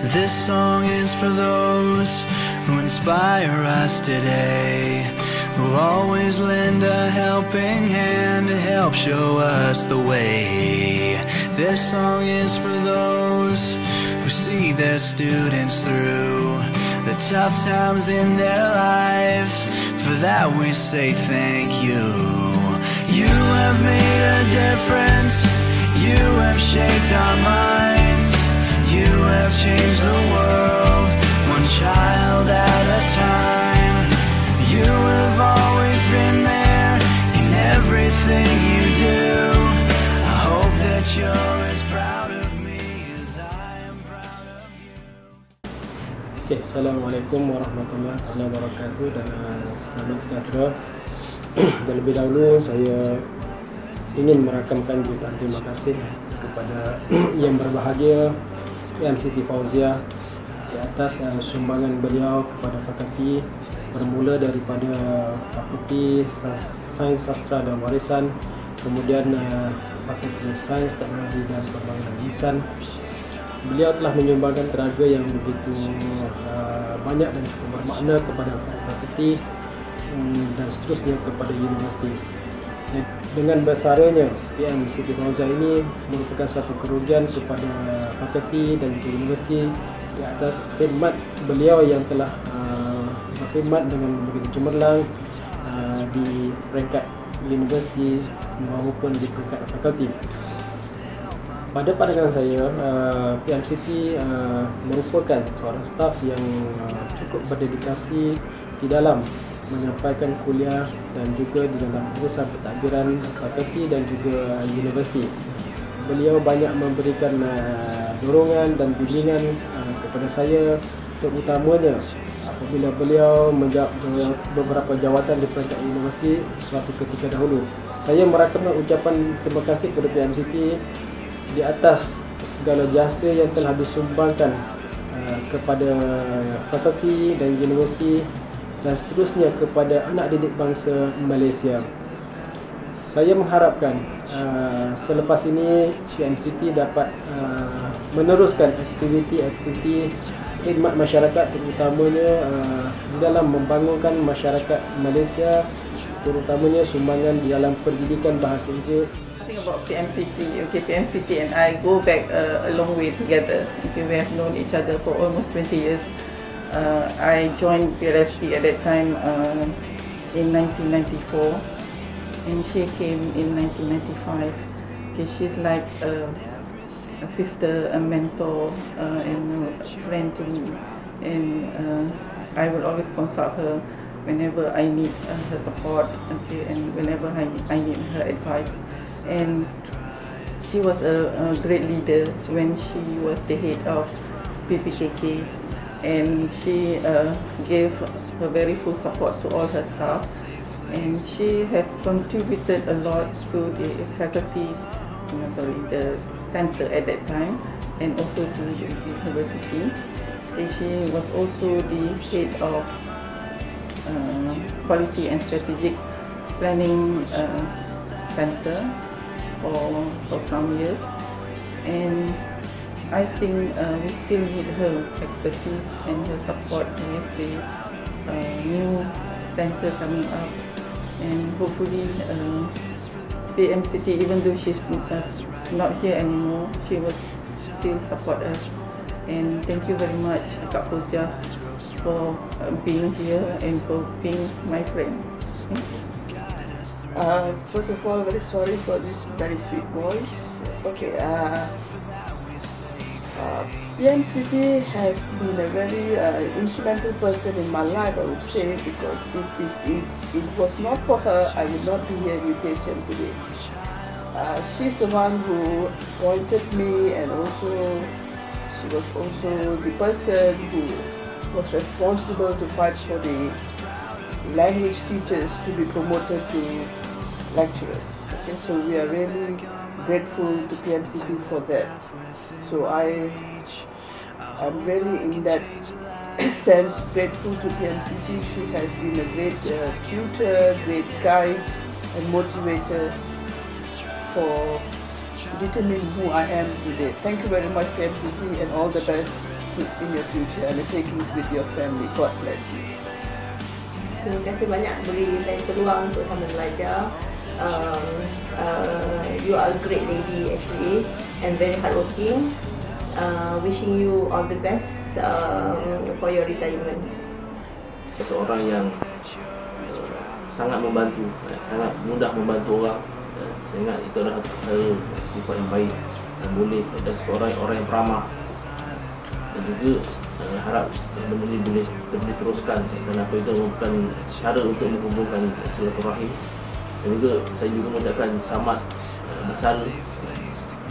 This song is for those who inspire us today, who always lend a helping hand to help show us the way. This song is for those who see their students through the tough times in their lives. For that we say thank you. You have made a difference. You have shaped our minds. You have changed the world, one child at a time. You have always been there in everything you do. I hope that you're as proud of me as I am proud of you. Okay, Assalamualaikum warahmatullahi wabarakatuh dan selamat sejahtera. Dan lebih dahulu saya ingin merakamkan jutaan terima kasih kepada yang berbahagia PM Siti Fauzia di atas sumbangan beliau kepada fakulti, bermula daripada Fakulti Sains Sastra dan Warisan, kemudian Fakulti Sains Teknologi dan Pembangunan Lisan. Beliau telah menyumbangkan tenaga yang begitu banyak dan cukup bermakna kepada fakulti dan seterusnya kepada universiti. Dengan besarnya PM Siti Fauzia ini merupakan satu kerugian kepada fakulti dan juga universiti di atas khidmat beliau yang telah berkhidmat dengan begitu cemerlang di peringkat universiti maupun di peringkat fakulti. Pada pandangan saya, PM Siti merupakan seorang staf yang cukup berdedikasi di dalam menyampaikan kuliah dan juga di dalam urusan pentadbiran fakulti dan juga universiti. Beliau banyak memberikan dorongan dan bimbingan kepada saya, terutamanya apabila beliau menjawab beberapa jawatan di peringkat universiti suatu ketika dahulu. Saya merakamkan ucapan terima kasih kepada PM Siti di atas segala jasa yang telah disumbangkan kepada fakulti dan universiti dan seterusnya kepada anak didik bangsa Malaysia. Saya mengharapkan selepas ini PM Siti dapat meneruskan aktiviti-aktiviti khidmat masyarakat, terutamanya di dalam membangunkan masyarakat Malaysia, terutamanya sumbangan di dalam pendidikan bahasa Inggeris. About PMCT, okay, PMCT and I go back a long way together. Okay, we have known each other for almost 20 years. I joined PLSP at that time in 1994, and she came in 1995. Okay, she's like a sister, a mentor, and a friend to me. And I will always consult her whenever I need her support, okay, and whenever I need her advice. And she was a great leader when she was the head of PPKK, and she gave her very full support to all her staff, and she has contributed a lot to the faculty, the center at that time, and also to the university. And she was also the head of quality and strategic planning center for some years, and I think we still need her expertise and her support with the new center coming up, and hopefully PM Siti, even though she's not here anymore, she will still support us. And thank you very much, Kak Fauzia, for being here and for being my friend. First of all, very sorry for this very sweet voice. Okay, PM Siti has been a very instrumental person in my life, I would say, because if it was not for her, I would not be here in UPHM today. She's the one who pointed me, and also she was also the person who was responsible to fight for the language teachers to be promoted to lecturers. Okay, so we are really grateful to PMCT for that. So I'm really in that sense grateful to PMCT. She has been a great tutor, great guide and motivator for determining who I am today. Thank you very much, PMCT, and all the best to in your future and the takings with your family. God bless you. Terima kasih banyak beri saya peluang untuk sama belajar. You are a great lady actually and very hardworking. Wishing you all the best for your retirement. Seorang yang sangat membantu, sangat mudah membantu orang. Saya ingat itu adalah sifat yang baik dan boleh, dan orang yang ramah. Dan juga harap benda ini boleh diteruskan, dan apa itu merupakan cara untuk menghubungkan silaturahim. Dan juga saya juga mengucapkan selamat besar.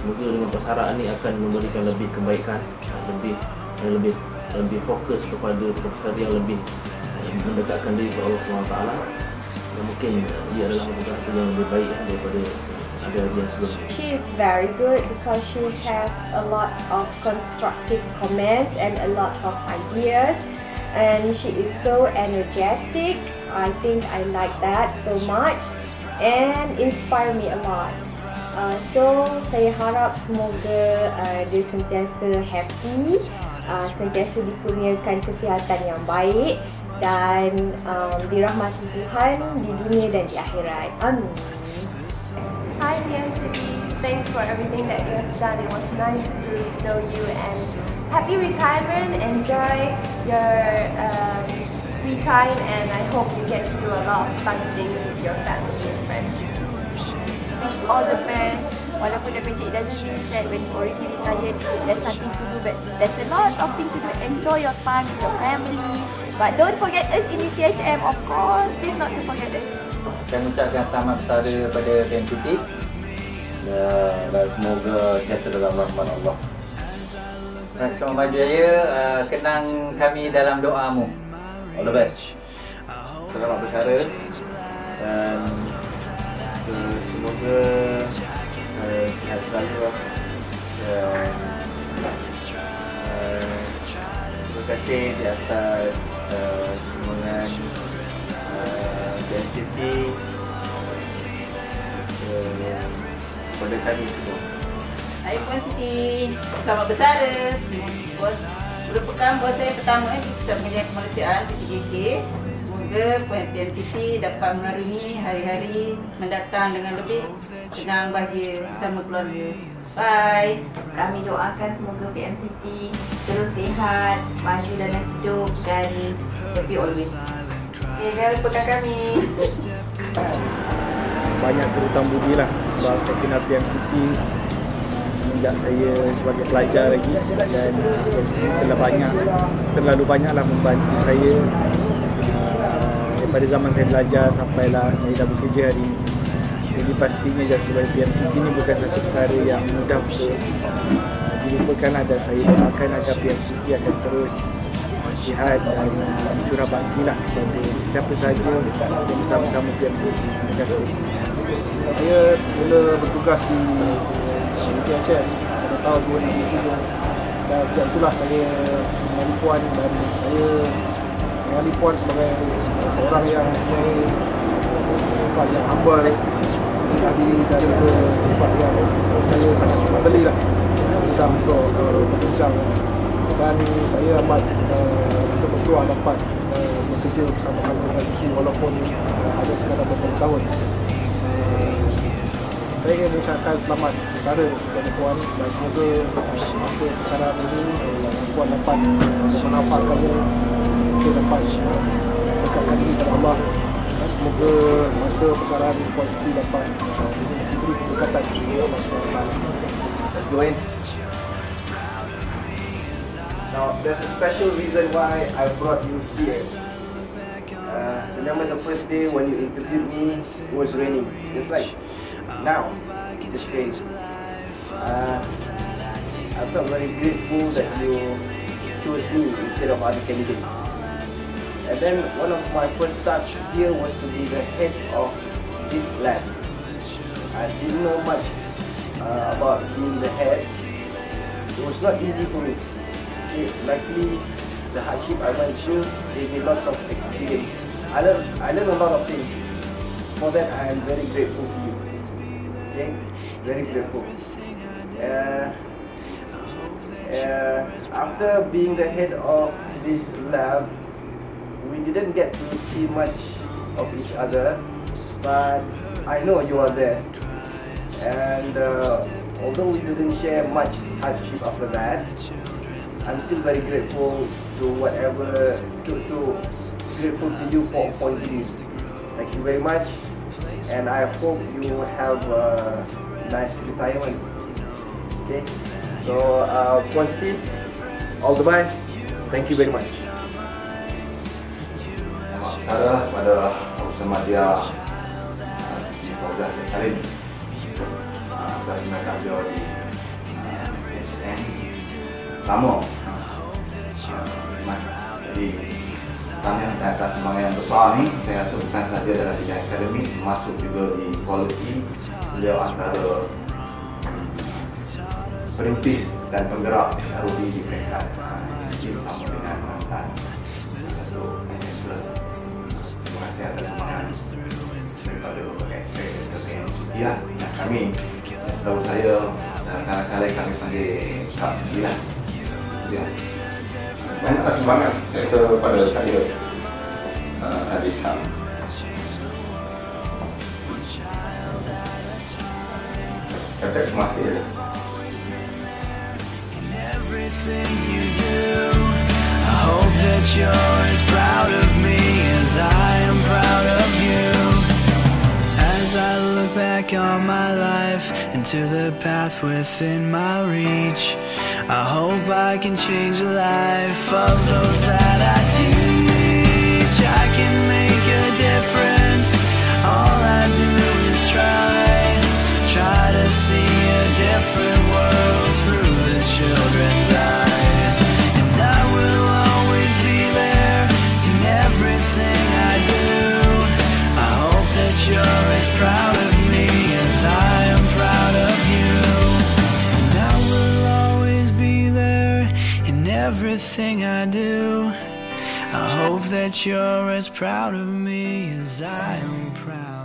Semoga dengan persaraan ini akan memberikan lebih kebaikan, lebih fokus kepada perkara yang lebih mendekatkan diri kepada Allah SWT. Dan mungkin ia adalah perkara yang lebih baik daripada hari-hari yang sebelumnya. She is very good because she has a lot of constructive comments and a lot of ideas, and she is so energetic. I think I like that so much and inspire me a lot. So saya harap semoga dia sentiasa happy, sentiasa dikurniakan kesihatan yang baik dan dirahmati Tuhan di dunia dan di akhirat. Amin. Hi PMCT, thanks for everything that you have done. It was nice to know you and happy retirement. Enjoy your free time and I hope you get to do a lot of fun things with your family and friends. Wish all the best. Walaupun dah pencet, it doesn't mean that when you already retired, there's nothing to do, but there's a lot of things to do. Enjoy your time with your family. But don't forget us in UTHM, of course. Please not to forget us. Saya mengucapkan selamat bersara kepada PMCT dan semoga sentiasa dalam rahmat Allah. Selamat maju jaya, kenang kami dalam doamu. All the best. Selamat bersara dan semoga sihat selalu. Terima kasih di atas sumbangan PMCT kepada kami semua. Hai Puan Siti, selamat bersara. Merupakan bos saya pertama di Pusat Pengajian Kemanusiaan PTKK. Semoga Puan Siti dapat mengarungi hari-hari mendatang dengan lebih senang, bahagia bersama keluarga. Bye. Kami doakan semoga PMCT terus sihat, maju dalam hidup dan happy always. Okay, jangan lupakan kami. Banyak berhutang budi lah sebab saya kenal PMCT semenjak saya sebagai pelajar lagi, dan terlalu banyaklah membantu saya daripada zaman saya belajar sampailah saya dah bekerja hari ini. Jadi pastinya sebagai PMCT ini bukan satu perkara yang mudah untuk dilupakan, dan saya doakan agar PMCT akan terus sihat dan curah baktilah kepada siapa sahaja yang bersama-sama PMCT. Terima kasih. Saya mula bertugas di UTHM pada tahun 2003 dan sejak itulah saya mengenali Puan, dan saya mengenali Puan sebagai seorang yang mempunyai sifat yang humble, rendah diri, dan juga sifat yang saya sangat membeli lah mudah untuk berbincang, dan saya amat rasa bertuah dapat bekerja bersama-sama dengan Kiki walaupun ada sekadar beberapa tahun. Saya ingin mengucapkan selamat bersara kepada Puan dan semoga masa persaraan ini Puan dapat menghafalkannya, kita dapat dekatkan diri kepada Allah, dan semoga masa persaraan Puan Siti dapat diberi kedekatan dengan Allah SWT. Let's go in. Now, there's a special reason why I brought you here. Remember the first day when you interviewed me, it was raining, just like now, it's just raining. I felt very grateful that you chose me instead of other candidates. And then one of my first tasks here was to be the head of this lab. I didn't know much about being the head. It was not easy for me. Luckily, the hardship I went through gave me lots of experience. I learned a lot of things. For that, I am very grateful to you. Okay, very grateful. After being the head of this lab, we didn't get to see much of each other, but I know you are there. And although we didn't share much hardship after that, I'm still very grateful to grateful to you for appointing me. Thank you very much, and I hope you have a nice retirement. Okay, so Puan Siti, all the best. Thank you very much. Saya pada bersama dia Siti Fauzah Salim dari mereka beliau di SN lama. Jadi tanya atas semangat yang besar ni, saya rasa bukan sahaja dalam bidang akademik, masuk juga di quality. Beliau antara perintis dan penggerak SROD di peringkat bersama dengan mantan satu Chancellor. Terima kasih atas semangat daripada berbagai aspek dan sekian kami. Setahu saya kadang-kadang kami panggil Kak Siti lah. Banyak pertimbangan saya rasa pada saya Haji Syam. Terima kasih. Everything you do, I hope that you're as proud of me as I am proud of you. As I look back on my life and to the path within my reach, I hope I can change the life of those that I teach. I can make a difference. All I do is try to see a different world through the children's eyes. And I will always be there in everything I do. I hope that you're as proud of me as I am proud of you. And I will always be there in everything I do. I hope that you're as proud of me as I am proud.